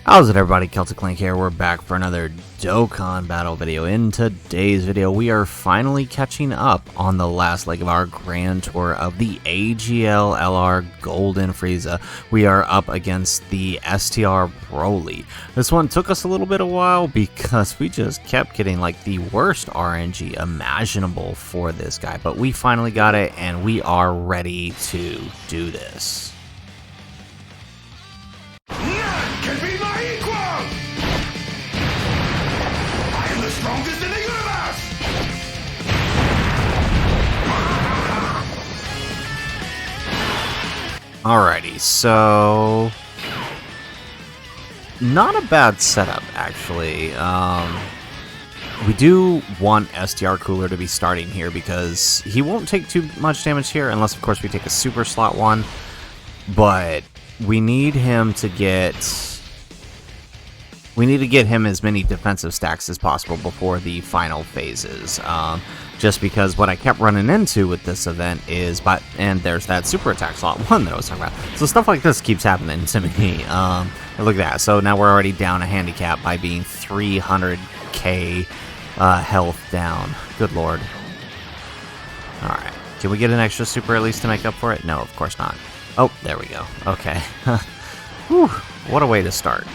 How's it, everybody? Celtic Link here. We're back for another Dokkan battle video. In today's video, we are finally catching up on the last leg of our grand tour of the AGL LR Golden Frieza. We are up against the STR BROLY. This one took us a little bit of a while because we just kept getting like the worst RNG imaginable for this guy. But we finally got it, and we are ready to do this. Can be my equal! I am the strongest in the universe! Alrighty, so not a bad setup, actually. We do want STR Cooler to be starting here because he won't take too much damage here unless, of course, we take a super slot one. But we need him to get... We need to get him as many defensive stacks as possible before the final phases. Just because what I kept running into with this event is, and there's that super attack slot one that I was talking about. So stuff like this keeps happening to me. Look at that. So now we're already down a handicap by being 300k health down. Good lord. Alright. Can we get an extra super at least to make up for it? No, of course not. Oh, there we go. Okay. Whew, what a way to start.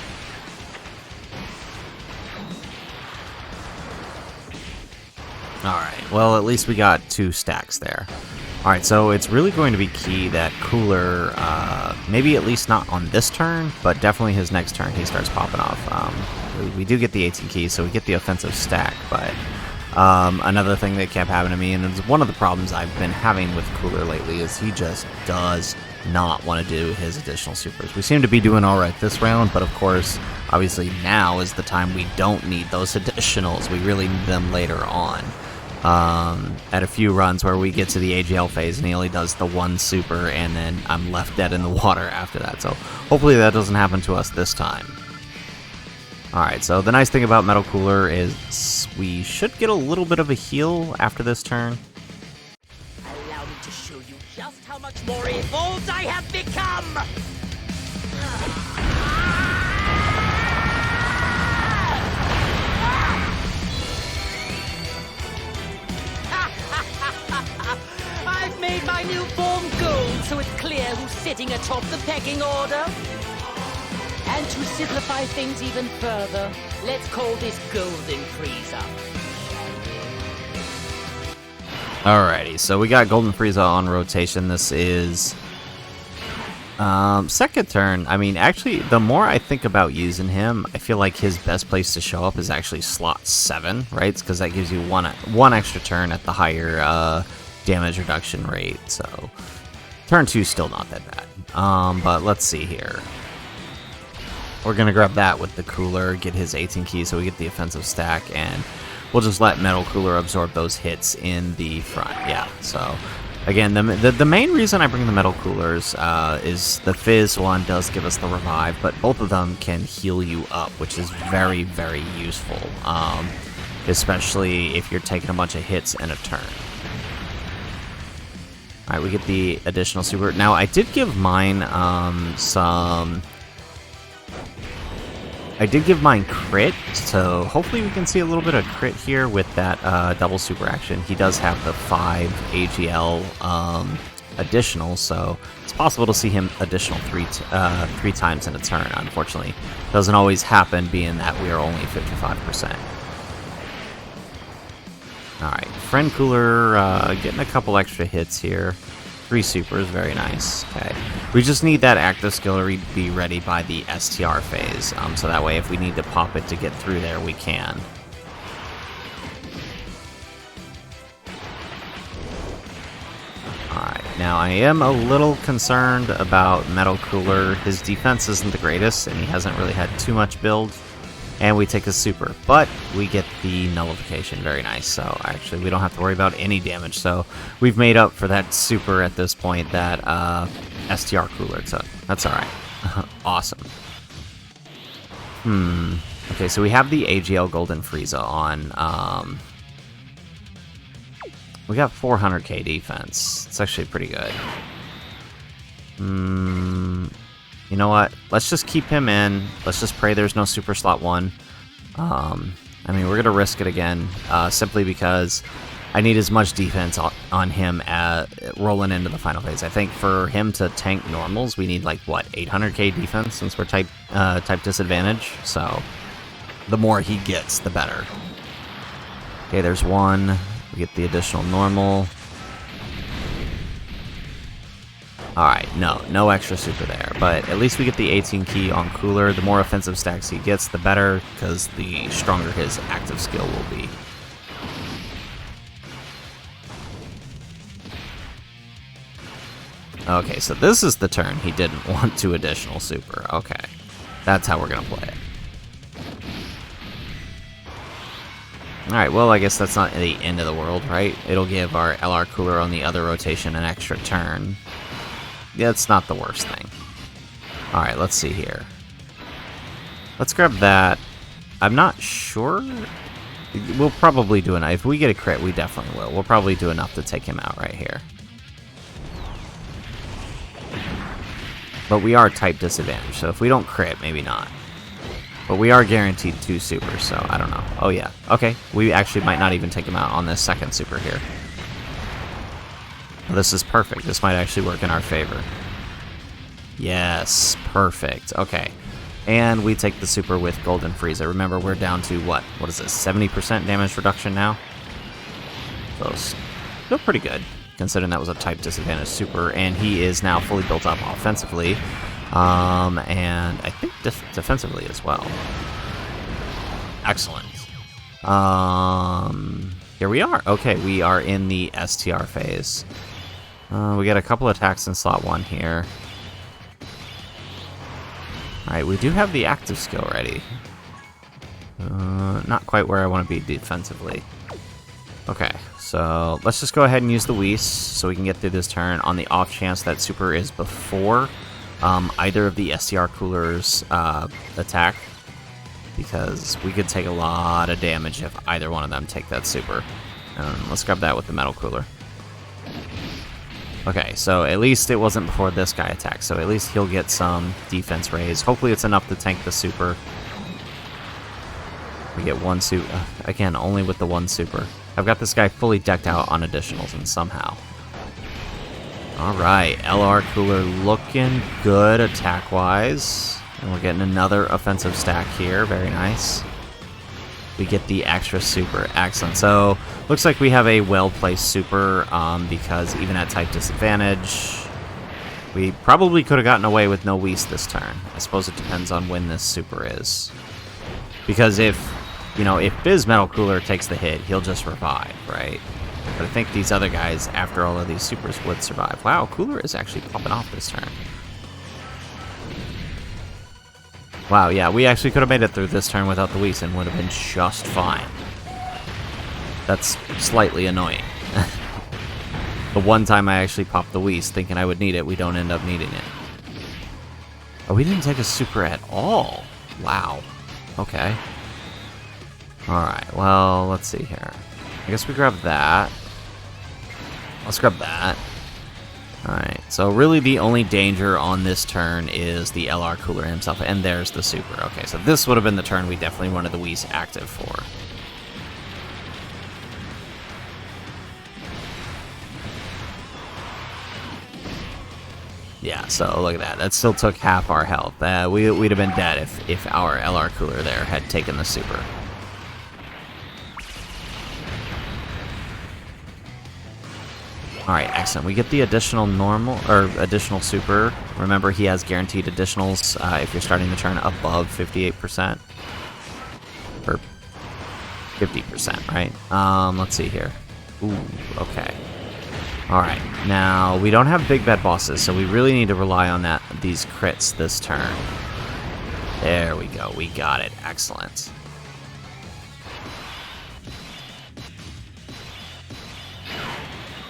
Alright, well, at least we got 2 stacks there. Alright, so it's really going to be key that Cooler, maybe at least not on this turn, but definitely his next turn he starts popping off. We do get the 18 keys, so we get the offensive stack, but another thing that kept happening to me, and it's one of the problems I've been having with Cooler lately, is he just does not want to do his additional supers. We seem to be doing alright this round, but of course, obviously now is the time we don't need those additionals. We really need them later on. At a few runs where we get to the AGL phase and he only does the 1 super and then I'm left dead in the water after that. So hopefully that doesn't happen to us this time. Alright, so the nice thing about Metal Cooler is we should get a little bit of a heal after this turn. Allow me to show you just how much more evolved I have become! I've made my new form gold, so it's clear who's sitting atop the pecking order. And to simplify things even further, let's call this Golden Frieza. Alrighty, so we got Golden Frieza on rotation. This is second turn. I mean, actually, the more I think about using him, I feel like his best place to show up is actually slot 7, right? Because that gives you one extra turn at the higher damage reduction rate. So turn 2 is still not that bad. But let's see here. We're gonna grab that with the Cooler, get his 18 keys, so we get the offensive stack, and we'll just let Metal Cooler absorb those hits in the front. Yeah, so again, the main reason I bring the Metal Coolers is the Fizz one does give us the revive, but both of them can heal you up, which is very, very useful, especially if you're taking a bunch of hits in a turn. Alright, we get the additional super. Now, I did give mine I did give mine crit, so hopefully we can see a little bit of crit here with that double super action. He does have the 5 AGL additional, so it's possible to see him additional 3 times in a turn. Unfortunately, doesn't always happen, being that we are only 55%. Alright, Friend Cooler getting a couple extra hits here. 3 supers, very nice. Okay, we just need that active skill to be ready by the STR phase, so that way if we need to pop it to get through there, we can. Alright, now I am a little concerned about Metal Cooler. His defense isn't the greatest, and he hasn't really had too much build. And we take a super, but we get the nullification. Very nice. So actually, we don't have to worry about any damage. So we've made up for that super at this point, that STR Cooler. So that's all right. Awesome. Okay, so we have the AGL Golden Frieza on. We got 400k defense. It's actually pretty good. You know what? Let's just keep him in. Let's just pray there's no Super Slot 1. I mean, we're going to risk it again, simply because I need as much defense on him rolling into the final phase. I think for him to tank normals, we need, like, what, 800k defense since we're type disadvantage? So the more he gets, the better. Okay, there's one. We get the additional normal. Alright, no extra super there, but at least we get the 18 key on Cooler. The more offensive stacks he gets, the better, because the stronger his active skill will be. Okay, so this is the turn he didn't want 2 additional super. Okay, that's how we're going to play it. Alright, well, I guess that's not the end of the world, right? It'll give our LR Cooler on the other rotation an extra turn. Yeah, it's not the worst thing. Alright, let's see here. Let's grab that. I'm not sure. We'll probably do enough. If we get a crit, we definitely will. We'll probably do enough to take him out right here. But we are type disadvantaged, so if we don't crit, maybe not. But we are guaranteed 2 supers, so I don't know. Oh yeah, okay. We actually might not even take him out on this second super here. This is perfect. This might actually work in our favor. Yes, perfect. Okay. And we take the super with Golden Frieza. Remember, we're down to what? What is this? 70% damage reduction now? So, still pretty good, considering that was a type disadvantage super. And he is now fully built up offensively. And I think defensively as well. Excellent. Here we are. Okay, we are in the STR phase. We got a couple attacks in slot 1 here. Alright, we do have the active skill ready. Not quite where I want to be defensively. Okay, so let's just go ahead and use the Whis so we can get through this turn on the off chance that super is before either of the STR Coolers attack. Because we could take a lot of damage if either one of them take that super. Let's grab that with the Metal Cooler. Okay, so at least it wasn't before this guy attacks, so at least he'll get some defense raise. Hopefully it's enough to tank the super. We get 1 super. Again, only with the 1 super. I've got this guy fully decked out on additionals, and somehow. Alright, LR Cooler looking good attack-wise. And we're getting another offensive stack here. Very nice. We get the extra super. Excellent. So, looks like we have a well-placed super, because even at type disadvantage, we probably could have gotten away with no Whis this turn. I suppose it depends on when this super is. Because if Biz Metal Cooler takes the hit, he'll just revive, right? But I think these other guys, after all of these supers, would survive. Wow, Cooler is actually popping off this turn. Wow, yeah, we actually could have made it through this turn without the Whis and would have been just fine. That's slightly annoying. The one time I actually popped the Whis thinking I would need it, we don't end up needing it. Oh, we didn't take a super at all. Wow. Okay. Alright, well, let's see here. I guess we grab that. Let's grab that. Alright, so really the only danger on this turn is the LR Cooler himself, and there's the super. Okay, so this would have been the turn we definitely wanted the Whis active for. Yeah, so look at that. That still took half our health. We'd have been dead if our LR Cooler there had taken the super. Alright, excellent. We get the additional normal, or additional super. Remember, he has guaranteed additionals if you're starting the turn above 58%. Or 50%, right? Let's see here. Ooh, okay. Alright, now, we don't have big bad bosses, so we really need to rely on these crits this turn. There we go, we got it. Excellent.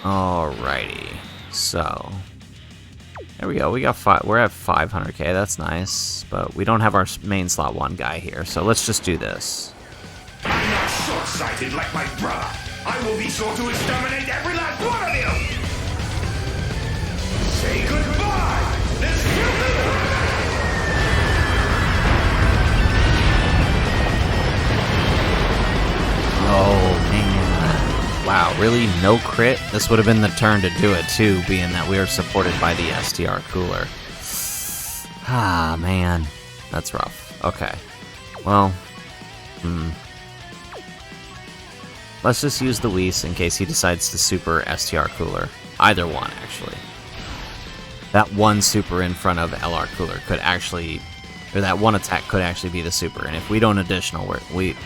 Alrighty, so there we go. We got we're at 500k. That's nice, but we don't have our main slot 1 guy here. So let's just do this. I'm not short-sighted like my brother. I will be sure to exterminate every last one of you. Say goodbye. This really no crit? This would have been the turn to do it too, being that we are supported by the STR cooler. Ah, man. That's rough. Okay. Well, let's just use the Whis in case he decides to super STR cooler. Either one, actually. That one super in front of LR cooler could actually, or that one attack could actually be the super. And if we don't additional, we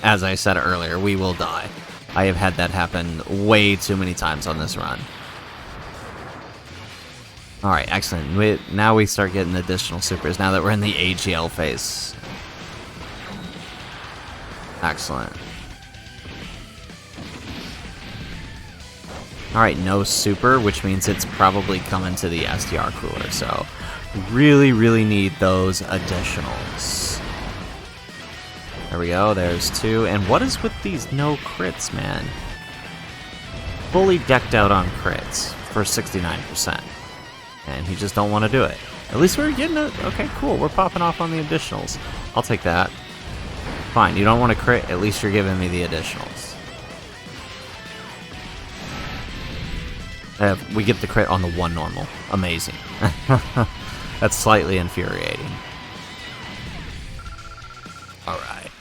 as I said earlier, we will die. I have had that happen way too many times on this run. Alright, excellent. Now we start getting additional supers now that we're in the AGL phase. Excellent. Alright, no super, which means it's probably coming to the STR cooler, so really, really need those additionals. There we go, there's 2. And what is with these no crits, man? Fully decked out on crits for 69%. And he just don't want to do it. At least we're getting it. Okay, cool. We're popping off on the additionals. I'll take that. Fine, you don't want to crit, at least you're giving me the additionals. We get the crit on the 1 normal. Amazing. That's slightly infuriating. Alright.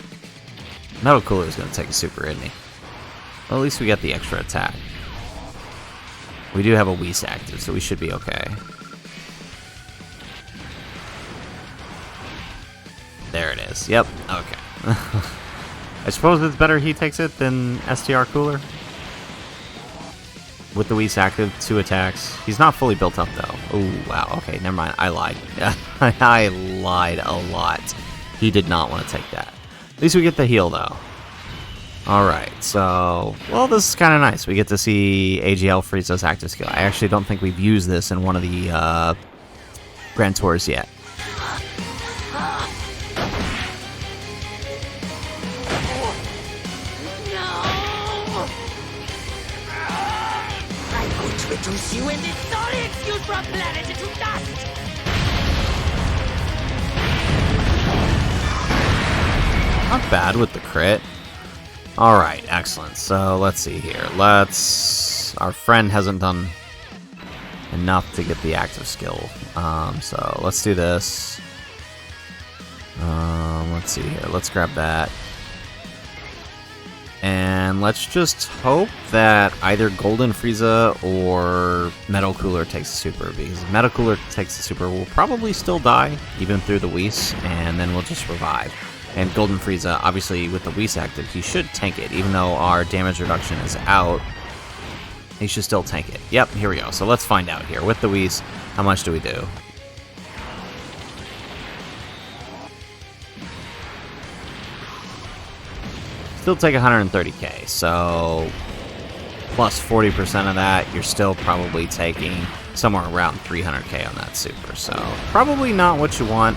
Metal Cooler is going to take a super, isn't he? Well, at least we got the extra attack. We do have a Whis active, so we should be okay. There it is. Yep. Okay. I suppose it's better he takes it than STR Cooler. With the Whis active, 2 attacks. He's not fully built up, though. Oh, wow. Okay, never mind. I lied. I lied a lot. He did not want to take that. At least we get the heal, though. Alright, so... Well, this is kind of nice. We get to see AGL Frieza's active skill. I actually don't think we've used this in one of the Grand Tours yet. Reduce you and it's not an excuse for a planet into dust! Not bad with the crit. Alright, excellent. So, let's see here. Our friend hasn't done enough to get the active skill. So, let's do this. Let's see here. Let's grab that. And let's just hope that either Golden Frieza or Metal Cooler takes the super, because if Metal Cooler takes the super, we'll probably still die, even through the Whis, and then we'll just revive. And Golden Frieza, obviously with the Whis active, he should tank it, even though our damage reduction is out. He should still tank it. Yep, here we go. So let's find out here. With the Whis, how much do we do? Still take 130k, so plus 40% of that, you're still probably taking somewhere around 300k on that super. So probably not what you want.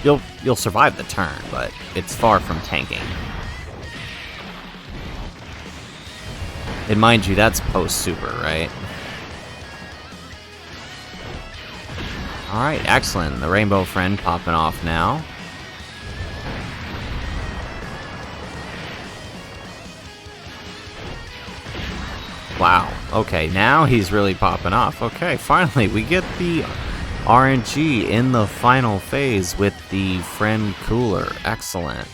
You'll survive the turn, but it's far from tanking. And mind you, that's post super, right? All right, excellent. The Rainbow Friend popping off now. Wow, okay, now he's really popping off. Okay, finally, we get the RNG in the final phase with the Friend Cooler. Excellent.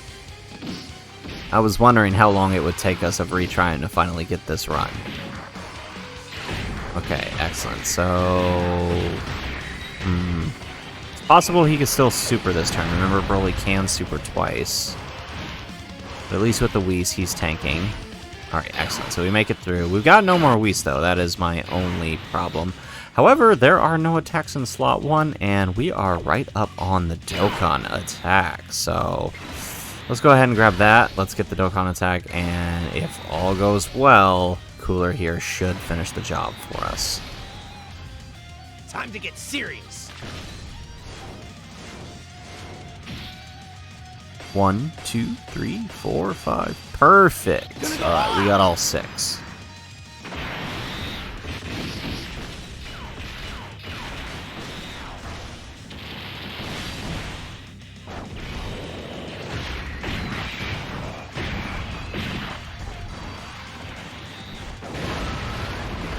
I was wondering how long it would take us of retrying to finally get this run. Okay, excellent. So... it's possible he could still super this turn. Remember, BROLY can super twice. But at least with the Whis, he's tanking. Alright, excellent. So we make it through. We've got no more Whis, though. That is my only problem. However, there are no attacks in slot 1, and we are right up on the Dokkan attack. So let's go ahead and grab that. Let's get the Dokkan attack, and if all goes well, Cooler here should finish the job for us. Time to get serious. 1, 2, 3, 4, 5. Perfect. Alright, we got all 6.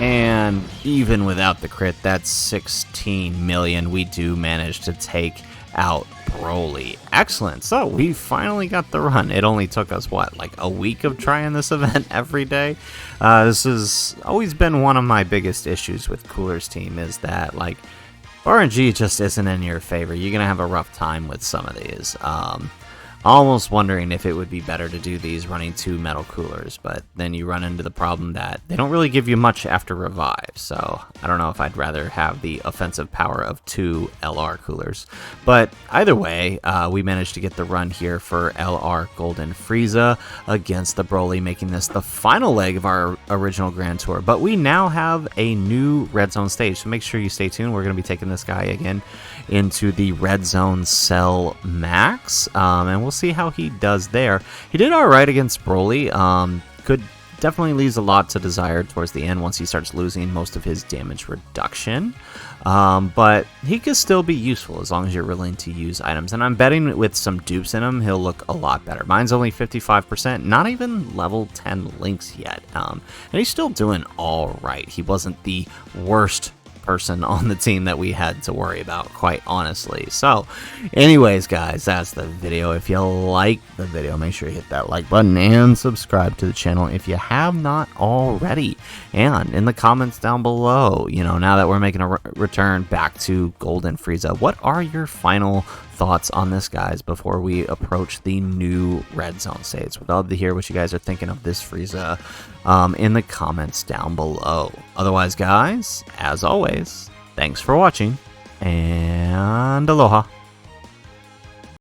And even without the crit, that's 16 million. We do manage to take out BROLY. Excellent. So we finally got the run. It only took us, what, like a week of trying this event every day? This has always been one of my biggest issues with Cooler's team, is that, like, RNG just isn't in your favor. You're going to have a rough time with some of these. Almost wondering if it would be better to do these running 2 metal coolers, but then you run into the problem that they don't really give you much after revive, so I don't know if I'd rather have the offensive power of 2 LR coolers. But either way, we managed to get the run here for LR Golden Frieza against the BROLY, making this the final leg of our original Grand Tour. But we now have a new Red Zone stage, so make sure you stay tuned. We're going to be taking this guy again into the Red Zone Cell Max, and we'll see how he does there. He did alright against BROLY. Could definitely leaves a lot to desire towards the end once he starts losing most of his damage reduction. But he could still be useful as long as you're willing to use items. And I'm betting with some dupes in him, he'll look a lot better. Mine's only 55%, not even level 10 links yet. And he's still doing alright. He wasn't the worst person on the team that we had to worry about, quite honestly. So anyways, guys, that's the video. If you like the video, make sure you hit that like button and subscribe to the channel if you have not already. And in the comments down below, you know, now that we're making a return back to Golden Frieza, what are your final thoughts on this, guys, before we approach the new Red Zone stage? We'd love to hear what you guys are thinking of this Frieza in the comments down below. Otherwise, guys, as always, thanks for watching, and aloha.